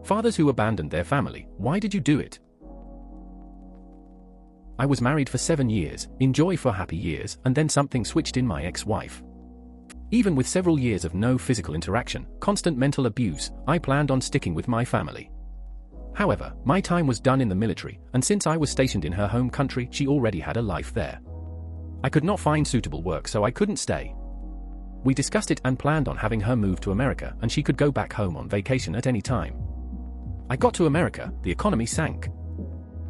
Fathers who abandoned their family, why did you do it? I was married for 7 years, enjoy for happy years, and then something switched in my ex-wife. Even with several years of no physical interaction, constant mental abuse, I planned on sticking with my family. However, my time was done in the military, and since I was stationed in her home country, she already had a life there. I could not find suitable work, so I couldn't stay. We discussed it and planned on having her move to America, and she could go back home on vacation at any time. I got to America, the economy sank.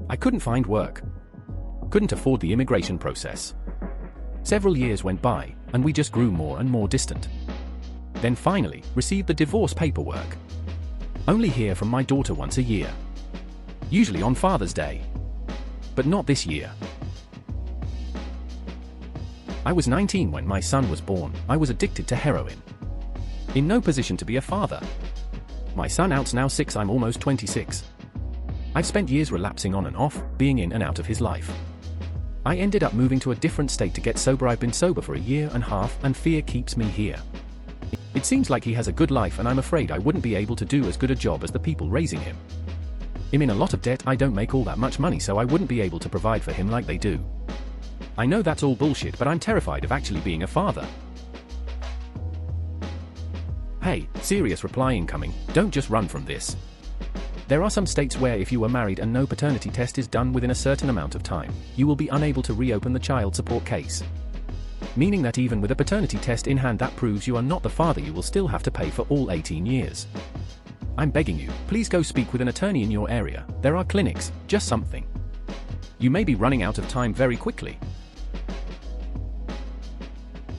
I couldn't find work. Couldn't afford the immigration process. Several years went by, and we just grew more and more distant. Then finally, received the divorce paperwork. Only hear from my daughter once a year. Usually on Father's Day. But not this year. I was 19 when my son was born. I was addicted to heroin. In no position to be a father. My son out's now 6, I'm almost 26. I've spent years relapsing on and off, being in and out of his life. I ended up moving to a different state to get sober. I've been sober for a year and a half, and fear keeps me here. It seems like he has a good life, and I'm afraid I wouldn't be able to do as good a job as the people raising him. I'm in a lot of debt. I don't make all that much money, so I wouldn't be able to provide for him like they do. I know that's all bullshit, but I'm terrified of actually being a father. Hey, serious reply incoming, don't just run from this. There are some states where if you were married and no paternity test is done within a certain amount of time, you will be unable to reopen the child support case. Meaning that even with a paternity test in hand that proves you are not the father, you will still have to pay for all 18 years. I'm begging you, please go speak with an attorney in your area. There are clinics, just something. You may be running out of time very quickly.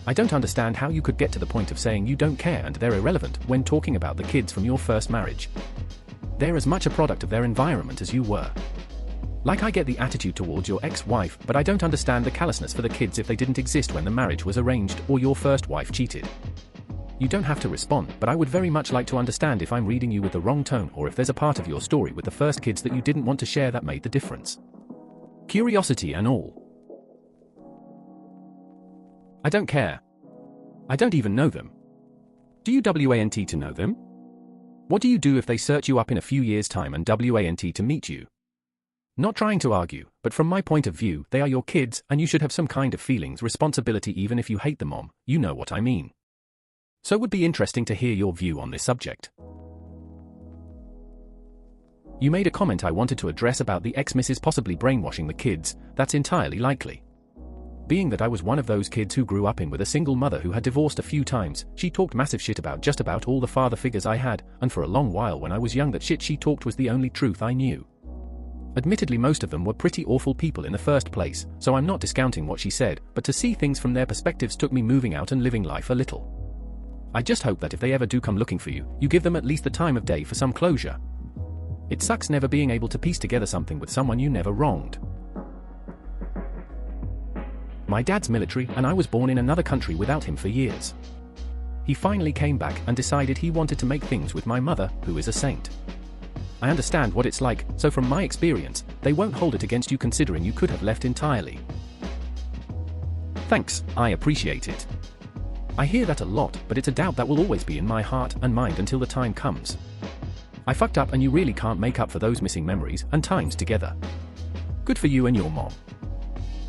I don't understand how you could get to the point of saying you don't care and they're irrelevant when talking about the kids from your first marriage. They're as much a product of their environment as you were. Like, I get the attitude towards your ex-wife, but I don't understand the callousness for the kids if they didn't exist when the marriage was arranged or your first wife cheated. You don't have to respond, but I would very much like to understand if I'm reading you with the wrong tone, or if there's a part of your story with the first kids that you didn't want to share that made the difference. Curiosity and all. I don't care. I don't even know them. Do you want to know them? What do you do if they search you up in a few years' time and want to meet you? Not trying to argue, but from my point of view, they are your kids, and you should have some kind of feelings, responsibility, even if you hate the mom, you know what I mean. So it would be interesting to hear your view on this subject. You made a comment I wanted to address about the ex-missus possibly brainwashing the kids. That's entirely likely. Being that I was one of those kids who grew up in with a single mother who had divorced a few times, she talked massive shit about just about all the father figures I had, and for a long while when I was young that shit she talked was the only truth I knew. Admittedly, most of them were pretty awful people in the first place, so I'm not discounting what she said, but to see things from their perspectives took me moving out and living life a little. I just hope that if they ever do come looking for you, you give them at least the time of day for some closure. It sucks never being able to piece together something with someone you never wronged. My dad's military, and I was born in another country without him for years. He finally came back and decided he wanted to make things with my mother, who is a saint. I understand what it's like, so from my experience, they won't hold it against you considering you could have left entirely. Thanks, I appreciate it. I hear that a lot, but it's a doubt that will always be in my heart and mind until the time comes. I fucked up and you really can't make up for those missing memories and times together. Good for you and your mom.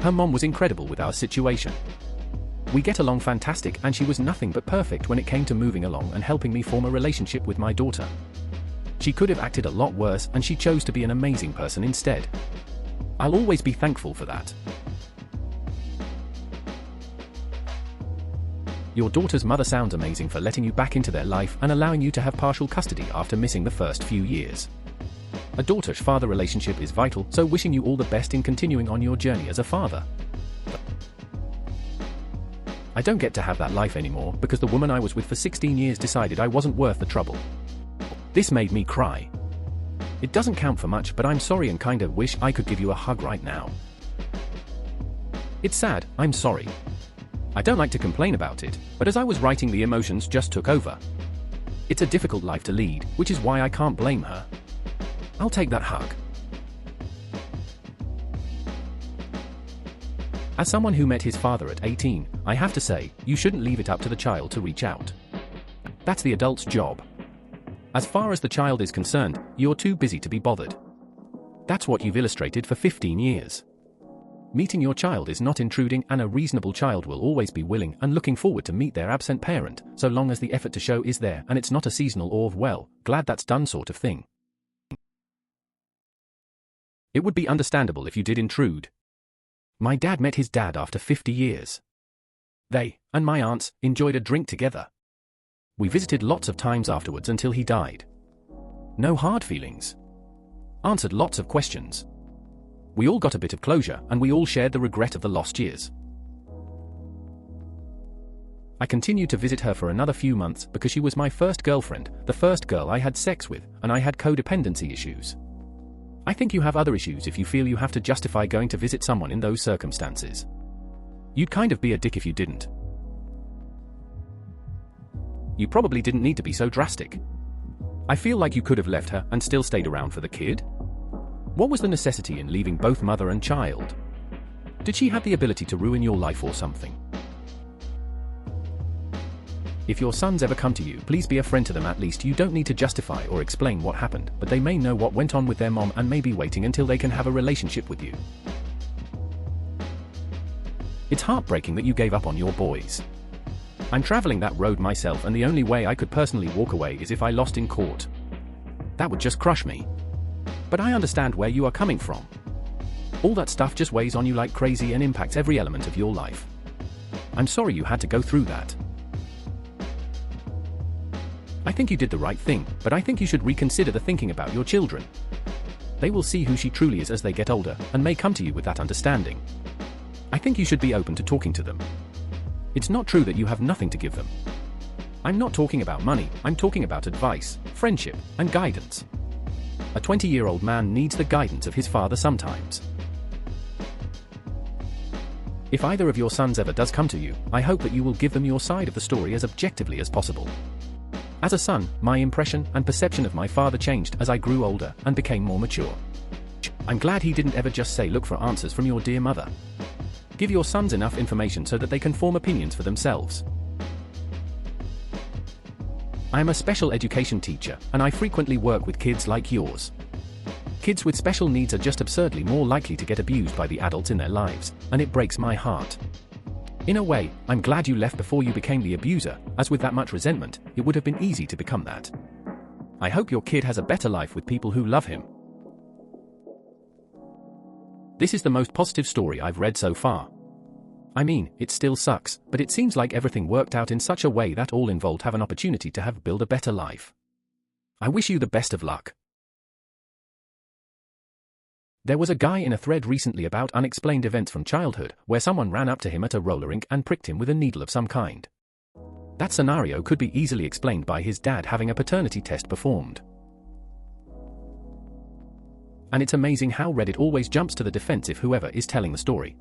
Her mom was incredible with our situation. We get along fantastic, and she was nothing but perfect when it came to moving along and helping me form a relationship with my daughter. She could have acted a lot worse, and she chose to be an amazing person instead. I'll always be thankful for that. Your daughter's mother sounds amazing for letting you back into their life and allowing you to have partial custody after missing the first few years. A daughter-father relationship is vital, so wishing you all the best in continuing on your journey as a father. I don't get to have that life anymore because the woman I was with for 16 years decided I wasn't worth the trouble. This made me cry. It doesn't count for much, but I'm sorry and kinda wish I could give you a hug right now. It's sad, I'm sorry. I don't like to complain about it, but as I was writing, the emotions just took over. It's a difficult life to lead, which is why I can't blame her. I'll take that hug. As someone who met his father at 18, I have to say, you shouldn't leave it up to the child to reach out. That's the adult's job. As far as the child is concerned, you're too busy to be bothered. That's what you've illustrated for 15 years. Meeting your child is not intruding, and a reasonable child will always be willing and looking forward to meet their absent parent, so long as the effort to show is there and it's not a seasonal or well, glad that's done sort of thing. It would be understandable if you did intrude. My dad met his dad after 50 years. They, and my aunts, enjoyed a drink together. We visited lots of times afterwards until he died. No hard feelings. Answered lots of questions. We all got a bit of closure, and we all shared the regret of the lost years. I continued to visit her for another few months because she was my first girlfriend, the first girl I had sex with, and I had codependency issues. I think you have other issues if you feel you have to justify going to visit someone in those circumstances. You'd kind of be a dick if you didn't. You probably didn't need to be so drastic. I feel like you could have left her and still stayed around for the kid. What was the necessity in leaving both mother and child? Did she have the ability to ruin your life or something? If your sons ever come to you, please be a friend to them at least. You don't need to justify or explain what happened, but they may know what went on with their mom and may be waiting until they can have a relationship with you. It's heartbreaking that you gave up on your boys. I'm traveling that road myself, and the only way I could personally walk away is if I lost in court. That would just crush me. But I understand where you are coming from. All that stuff just weighs on you like crazy and impacts every element of your life. I'm sorry you had to go through that. I think you did the right thing, but I think you should reconsider the thinking about your children. They will see who she truly is as they get older, and may come to you with that understanding. I think you should be open to talking to them. It's not true that you have nothing to give them. I'm not talking about money, I'm talking about advice, friendship, and guidance. A 20-year-old man needs the guidance of his father sometimes. If either of your sons ever does come to you, I hope that you will give them your side of the story as objectively as possible. As a son, my impression and perception of my father changed as I grew older and became more mature. I'm glad he didn't ever just say look for answers from your dear mother. Give your sons enough information so that they can form opinions for themselves. I am a special education teacher, and I frequently work with kids like yours. Kids with special needs are just absurdly more likely to get abused by the adults in their lives, and it breaks my heart. In a way, I'm glad you left before you became the abuser, as with that much resentment, it would have been easy to become that. I hope your kid has a better life with people who love him. This is the most positive story I've read so far. I mean, it still sucks, but it seems like everything worked out in such a way that all involved have an opportunity to build a better life. I wish you the best of luck. There was a guy in a thread recently about unexplained events from childhood, where someone ran up to him at a roller rink and pricked him with a needle of some kind. That scenario could be easily explained by his dad having a paternity test performed. And it's amazing how Reddit always jumps to the defensive whoever is telling the story.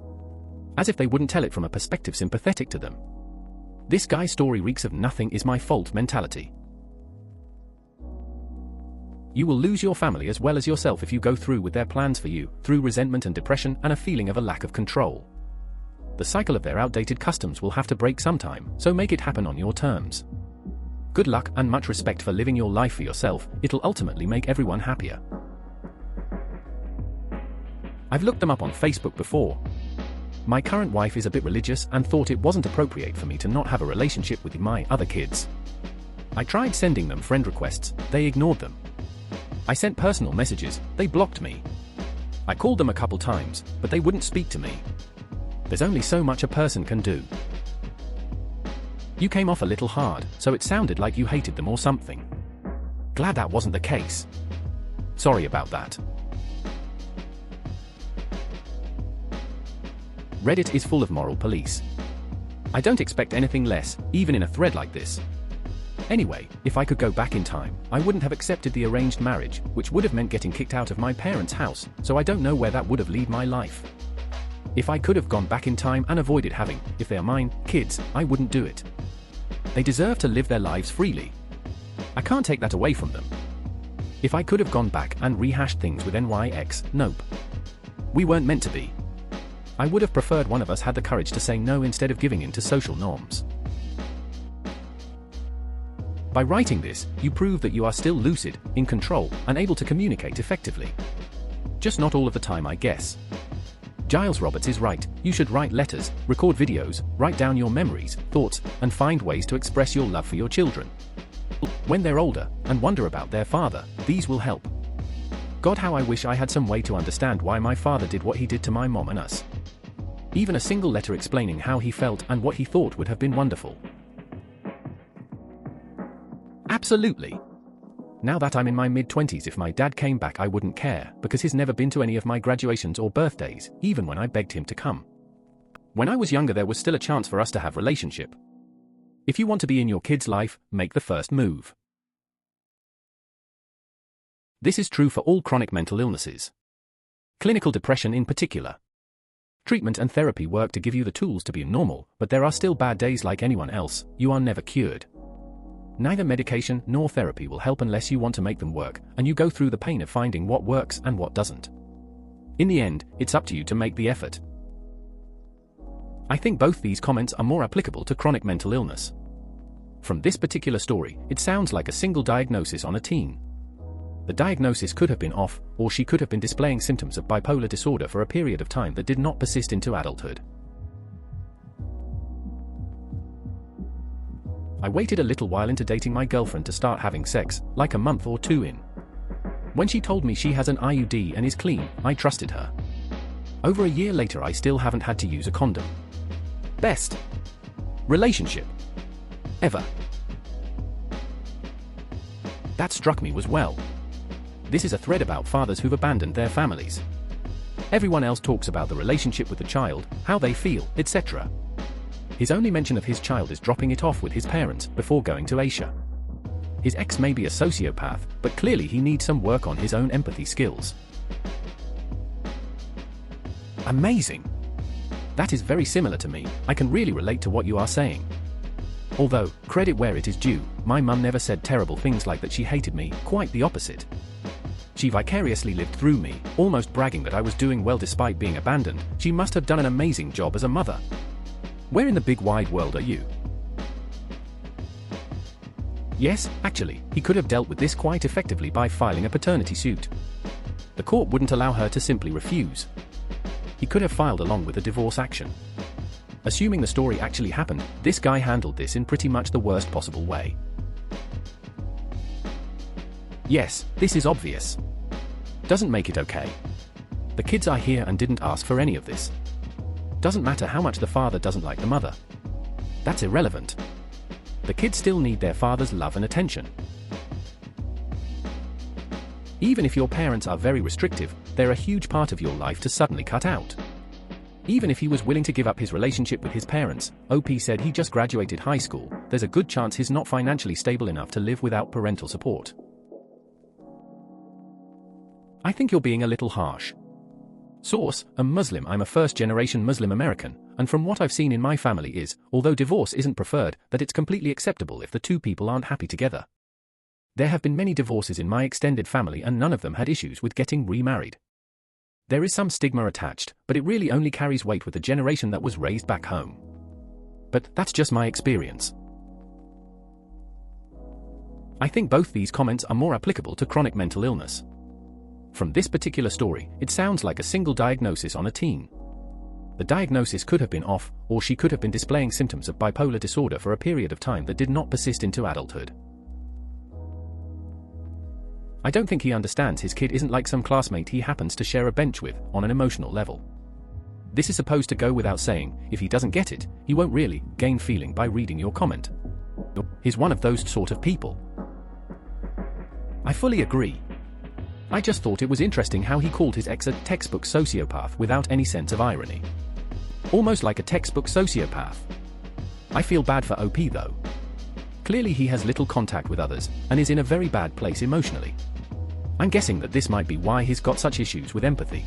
As if they wouldn't tell it from a perspective sympathetic to them. This guy's story reeks of nothing is my fault mentality. You will lose your family as well as yourself if you go through with their plans for you, through resentment and depression and a feeling of a lack of control. The cycle of their outdated customs will have to break sometime, so make it happen on your terms. Good luck and much respect for living your life for yourself, it'll ultimately make everyone happier. I've looked them up on Facebook before. My current wife is a bit religious and thought it wasn't appropriate for me to not have a relationship with my other kids. I tried sending them friend requests, they ignored them. I sent personal messages, they blocked me. I called them a couple times, but they wouldn't speak to me. There's only so much a person can do. You came off a little hard, so it sounded like you hated them or something. Glad that wasn't the case. Sorry about that. Reddit is full of moral police. I don't expect anything less, even in a thread like this. Anyway, if I could go back in time, I wouldn't have accepted the arranged marriage, which would have meant getting kicked out of my parents' house, so I don't know where that would have led my life. If I could have gone back in time and avoided having, if they are mine, kids, I wouldn't do it. They deserve to live their lives freely. I can't take that away from them. If I could have gone back and rehashed things with NYX, nope. We weren't meant to be. I would have preferred one of us had the courage to say no instead of giving in to social norms. By writing this, you prove that you are still lucid, in control, and able to communicate effectively. Just not all of the time, I guess. Giles Roberts is right. You should write letters, record videos, write down your memories, thoughts, and find ways to express your love for your children. When they're older, and wonder about their father, these will help. God, how I wish I had some way to understand why my father did what he did to my mom and us. Even a single letter explaining how he felt and what he thought would have been wonderful. Absolutely. Now that I'm in my mid-20s, if my dad came back I wouldn't care, because he's never been to any of my graduations or birthdays, even when I begged him to come. When I was younger there was still a chance for us to have a relationship. If you want to be in your kid's life, make the first move. This is true for all chronic mental illnesses. Clinical depression in particular. Treatment and therapy work to give you the tools to be normal, but there are still bad days like anyone else. You are never cured. Neither medication nor therapy will help unless you want to make them work, and you go through the pain of finding what works and what doesn't. In the end, it's up to you to make the effort. I think both these comments are more applicable to chronic mental illness. From this particular story, it sounds like a single diagnosis on a teen. The diagnosis could have been off, or she could have been displaying symptoms of bipolar disorder for a period of time that did not persist into adulthood. I waited a little while into dating my girlfriend to start having sex, like a month or two in. When she told me she has an IUD and is clean, I trusted her. Over a year later I still haven't had to use a condom. Best relationship ever. That struck me was well. This is a thread about fathers who've abandoned their families. Everyone else talks about the relationship with the child, how they feel, etc. His only mention of his child is dropping it off with his parents before going to Asia. His ex may be a sociopath, but clearly he needs some work on his own empathy skills. Amazing. That is very similar to me. I can really relate to what you are saying. Although, credit where it is due, my mum never said terrible things like that she hated me, quite the opposite. She vicariously lived through me, almost bragging that I was doing well despite being abandoned. She must have done an amazing job as a mother. Where in the big wide world are you? Yes, actually, he could have dealt with this quite effectively by filing a paternity suit. The court wouldn't allow her to simply refuse. He could have filed along with a divorce action. Assuming the story actually happened, this guy handled this in pretty much the worst possible way. Yes, this is obvious. Doesn't make it okay. The kids are here and didn't ask for any of this. Doesn't matter how much the father doesn't like the mother. That's irrelevant. The kids still need their father's love and attention. Even if your parents are very restrictive, they're a huge part of your life to suddenly cut out. Even if he was willing to give up his relationship with his parents, OP said he just graduated high school, there's a good chance he's not financially stable enough to live without parental support. I think you're being a little harsh. Source: I'm Muslim. I'm a first-generation Muslim American, and from what I've seen in my family is, although divorce isn't preferred, that it's completely acceptable if the two people aren't happy together. There have been many divorces in my extended family and none of them had issues with getting remarried. There is some stigma attached, but it really only carries weight with the generation that was raised back home. But that's just my experience. I think both these comments are more applicable to chronic mental illness. From this particular story, it sounds like a single diagnosis on a teen. The diagnosis could have been off, or she could have been displaying symptoms of bipolar disorder for a period of time that did not persist into adulthood. I don't think he understands his kid isn't like some classmate he happens to share a bench with, on an emotional level. This is supposed to go without saying. If he doesn't get it, he won't really gain feeling by reading your comment. He's one of those sort of people. I fully agree. I just thought it was interesting how he called his ex a textbook sociopath without any sense of irony. Almost like a textbook sociopath. I feel bad for OP though. Clearly he has little contact with others, and is in a very bad place emotionally. I'm guessing that this might be why he's got such issues with empathy.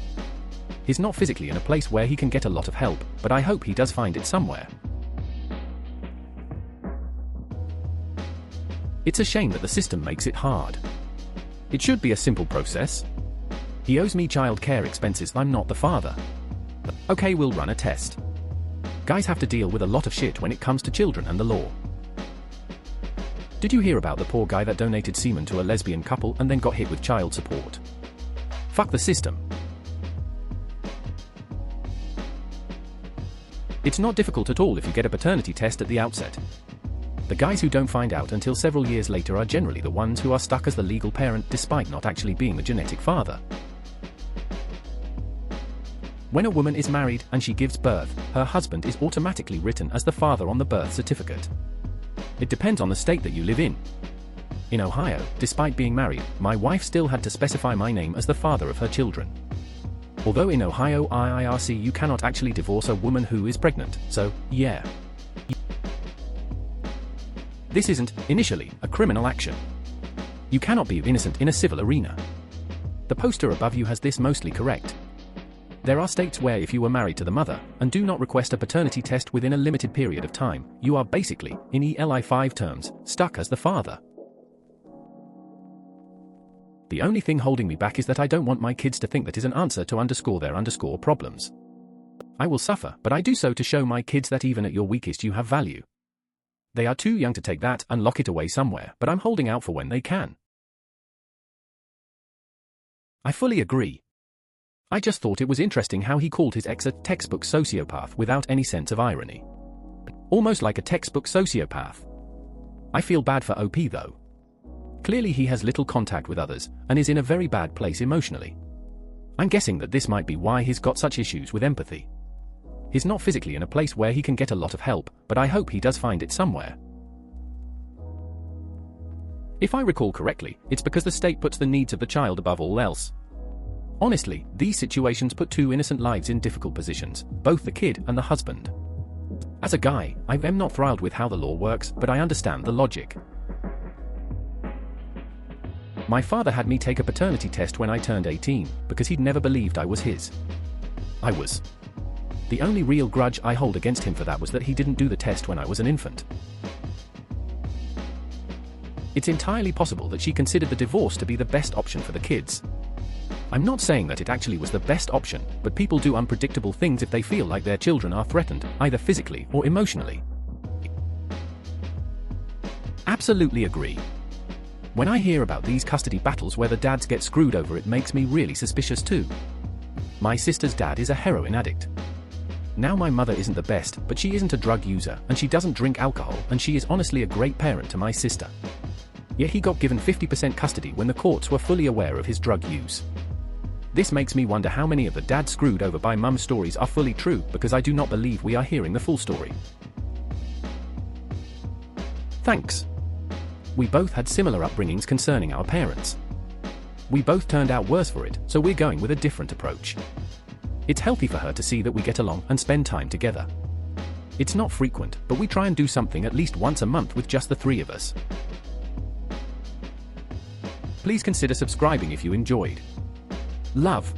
He's not physically in a place where he can get a lot of help, but I hope he does find it somewhere. It's a shame that the system makes it hard. It should be a simple process. He owes me child care expenses, I'm not the father. Okay, we'll run a test. Guys have to deal with a lot of shit when it comes to children and the law. Did you hear about the poor guy that donated semen to a lesbian couple and then got hit with child support? Fuck the system. It's not difficult at all if you get a paternity test at the outset. The guys who don't find out until several years later are generally the ones who are stuck as the legal parent despite not actually being the genetic father. When a woman is married and she gives birth, her husband is automatically written as the father on the birth certificate. It depends on the state that you live in. In Ohio, despite being married, my wife still had to specify my name as the father of her children. Although in Ohio IIRC you cannot actually divorce a woman who is pregnant, so, yeah. This isn't, initially, a criminal action. You cannot be innocent in a civil arena. The poster above you has this mostly correct. There are states where if you were married to the mother, and do not request a paternity test within a limited period of time, you are basically, in ELI5 terms, stuck as the father. The only thing holding me back is that I don't want my kids to think that is an answer to their problems. I will suffer, but I do so to show my kids that even at your weakest you have value. They are too young to take that and lock it away somewhere, but I'm holding out for when they can. I fully agree. I just thought it was interesting how he called his ex a textbook sociopath without any sense of irony. Almost like a textbook sociopath. I feel bad for OP though. Clearly he has little contact with others, and is in a very bad place emotionally. I'm guessing that this might be why he's got such issues with empathy. He's not physically in a place where he can get a lot of help, but I hope he does find it somewhere. If I recall correctly, it's because the state puts the needs of the child above all else. Honestly, these situations put two innocent lives in difficult positions, both the kid and the husband. As a guy, I am not thrilled with how the law works, but I understand the logic. My father had me take a paternity test when I turned 18, because he'd never believed I was his. I was. The only real grudge I hold against him for that was that he didn't do the test when I was an infant. It's entirely possible that she considered the divorce to be the best option for the kids. I'm not saying that it actually was the best option, but people do unpredictable things if they feel like their children are threatened, either physically or emotionally. Absolutely agree. When I hear about these custody battles where the dads get screwed over, it makes me really suspicious too. My sister's dad is a heroin addict. Now my mother isn't the best, but she isn't a drug user, and she doesn't drink alcohol, and she is honestly a great parent to my sister. Yet he got given 50% custody when the courts were fully aware of his drug use. This makes me wonder how many of the dad screwed over by mum stories are fully true, because I do not believe we are hearing the full story. Thanks. We both had similar upbringings concerning our parents. We both turned out worse for it, so we're going with a different approach. It's healthy for her to see that we get along and spend time together. It's not frequent, but we try and do something at least once a month with just the three of us. Please consider subscribing if you enjoyed. Love.